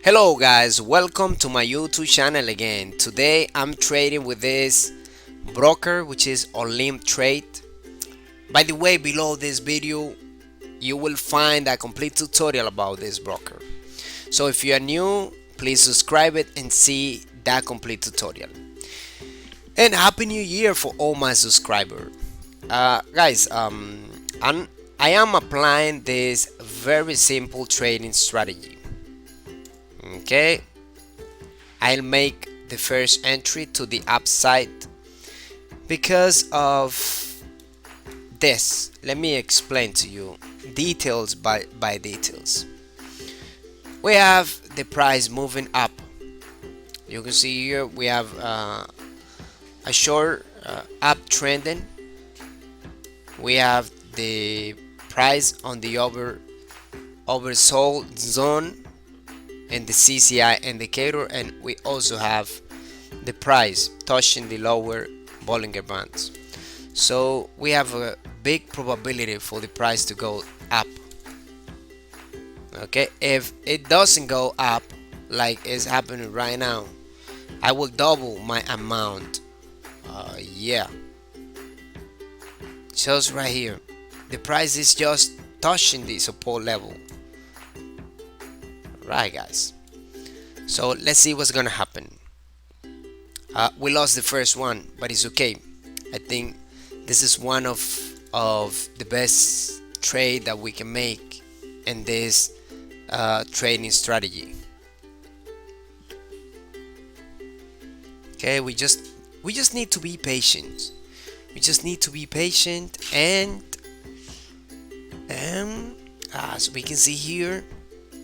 Hello guys, welcome to my YouTube channel again. Today I'm trading with this broker which is Olymp trade. By the way, below this video you will find a complete tutorial about this broker. So if you are new, please subscribe it and see that complete tutorial. And happy new year for all my subscribers. Guys, I am applying this very simple trading strategy. Okay, I'll make the first entry to the upside because of this. Let me explain to you details by details. We have the price moving up. You can see here we have a short uptrending. We have the price on the oversold zone and the CCI indicator, and we also have the price touching the lower bollinger bands. So we have a big probability for the price to go up. Okay, if it doesn't go up like is happening right now, I will double my amount. Yeah, shows right here the price is just touching the support level. Right, guys, so let's see what's gonna happen. We lost the first one, but it's okay. I think this is one of the best trade that we can make in this trading strategy. Okay, we just need to be patient. We just need to be patient, and as we can see here,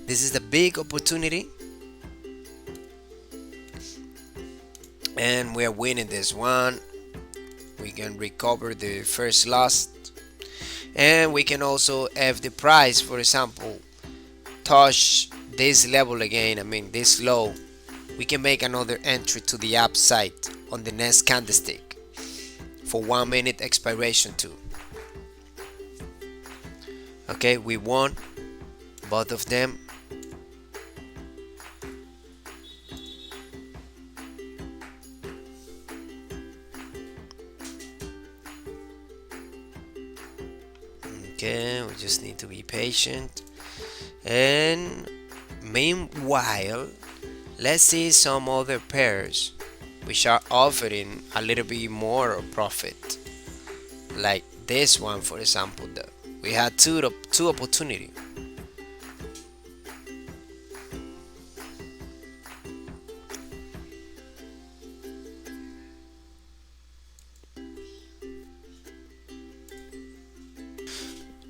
this is the big opportunity, and we are winning this one. We can recover the first loss, and we can also have the price, for example, touch this level again. I mean this low. We can make another entry to the upside on the next candlestick for 1 minute expiration too. Okay, we won both of them. Okay, we just need to be patient, and meanwhile let's see some other pairs which are offering a little bit more profit, like this one for example. We had two opportunity.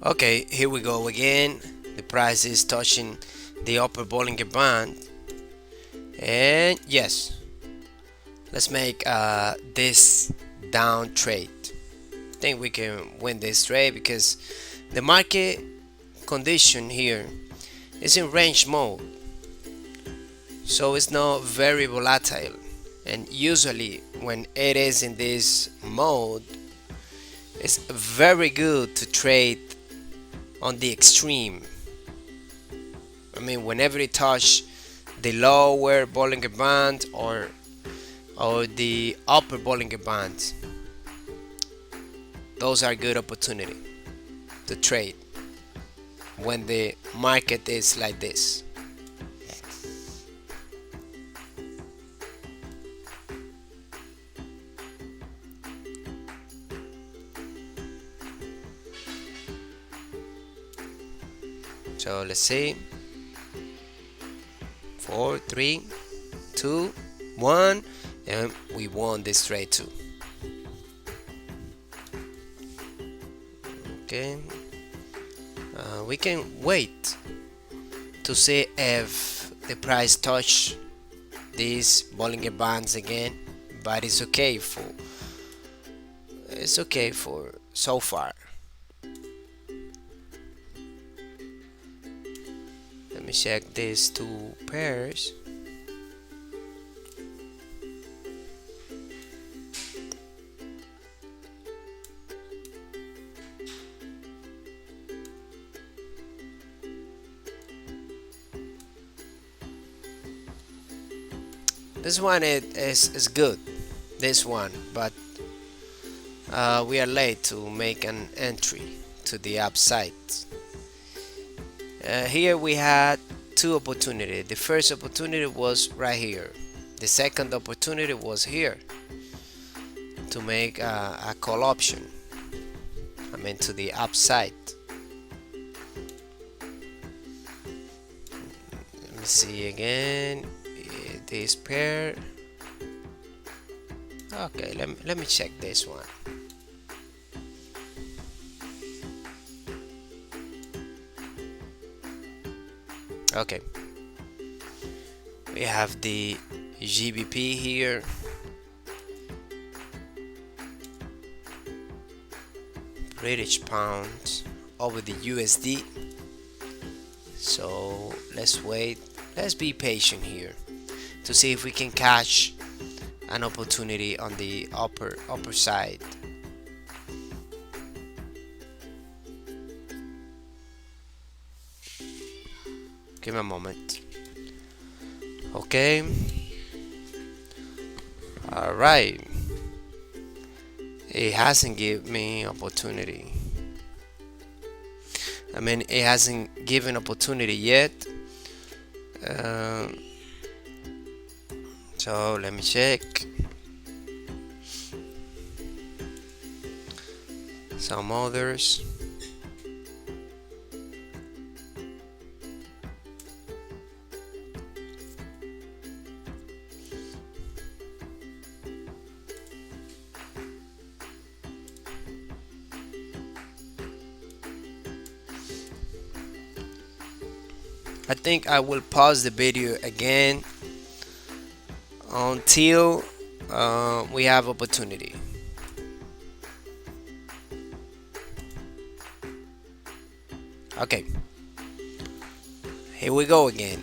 Okay, here we go again. The price is touching the upper bollinger band, and yes, let's make this down trade. I think we can win this trade because the market condition here is in range mode, so it's not very volatile, and usually when it is in this mode, it's very good to trade on the extreme. I mean, whenever it touch the lower bollinger band or the upper bollinger band, those are good opportunity to trade when the market is like this. So let's see. 4, 3, 2, 1, and we won this trade too. Okay, we can wait to see if the price touch these bollinger bands again, but it's okay for so far. Let me check these two pairs. This one is good, this one, but we are late to make an entry to the upside. Here we had two opportunities. The first opportunity was right here. The second opportunity was here to make a call option. I mean to the upside. Let me see again. This pair. Okay, let me check this one. Okay, we have the GBP here, British pound over the USD. So let's wait, let's be patient here to see if we can catch an opportunity on the upper side. Give me a moment. Okay. All right. It hasn't given me opportunity. I mean, it hasn't given opportunity yet. So let me check. Some others. I think I will pause the video again until we have opportunity. Okay, here we go again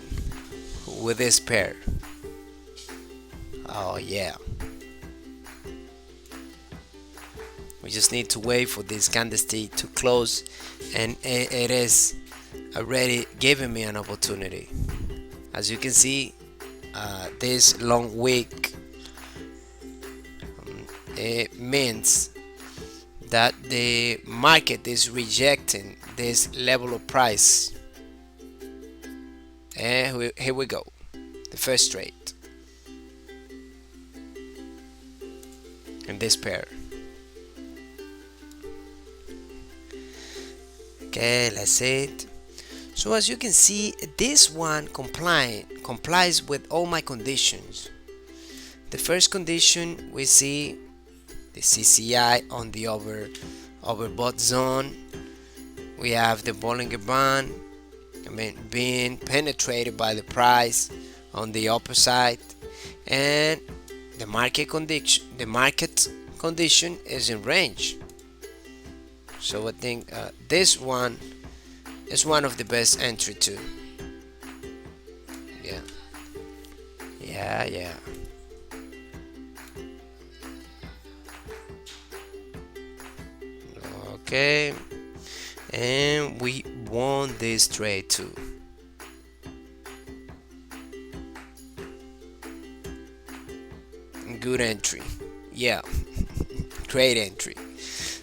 with this pair. Oh yeah, we just need to wait for this candlestick to close, and it is already giving me an opportunity. As you can see, this long wick, it means that the market is rejecting this level of price. And here we go, the first trade in this pair. Okay, let's see it. So as you can see, this one complies with all my conditions. The first condition, we see the CCI on the overbought zone. We have the bollinger band, being penetrated by the price on the upper side, and the market condition is in range. So I think this one is one of the best entry too. Yeah. Okay, and we won this trade too. Good entry. Yeah. Great entry.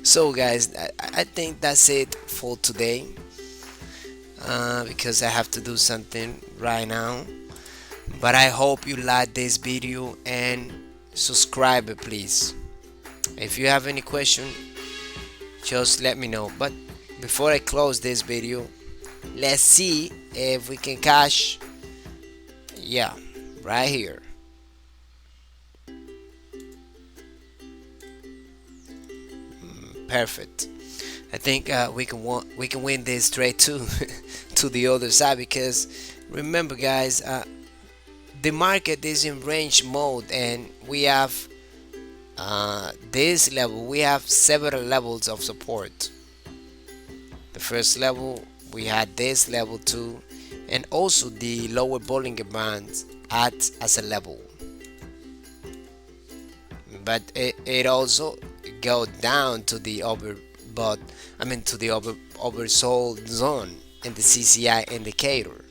So guys, I think that's it for today, because I have to do something right now. But I hope you like this video and subscribe please. If you have any question, just let me know. But before I close this video, let's see if we can cash. Yeah, right here. Perfect. I think we can win this trade too to the other side, because remember guys, the market is in range mode, and we have this level. We have several levels of support. The first level, we had this level too, and also the lower bollinger bands acts as a level, but it also go down to the overbought, to the oversold zone in the CCI indicator.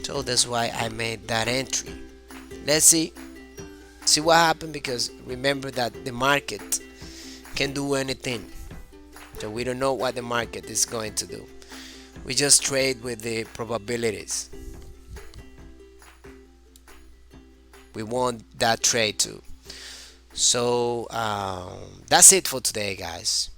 So that's why I made that entry. Let's see what happened, because remember that the market can do anything. So we don't know what the market is going to do. We just trade with the probabilities. We want that trade too. So that's it for today, guys.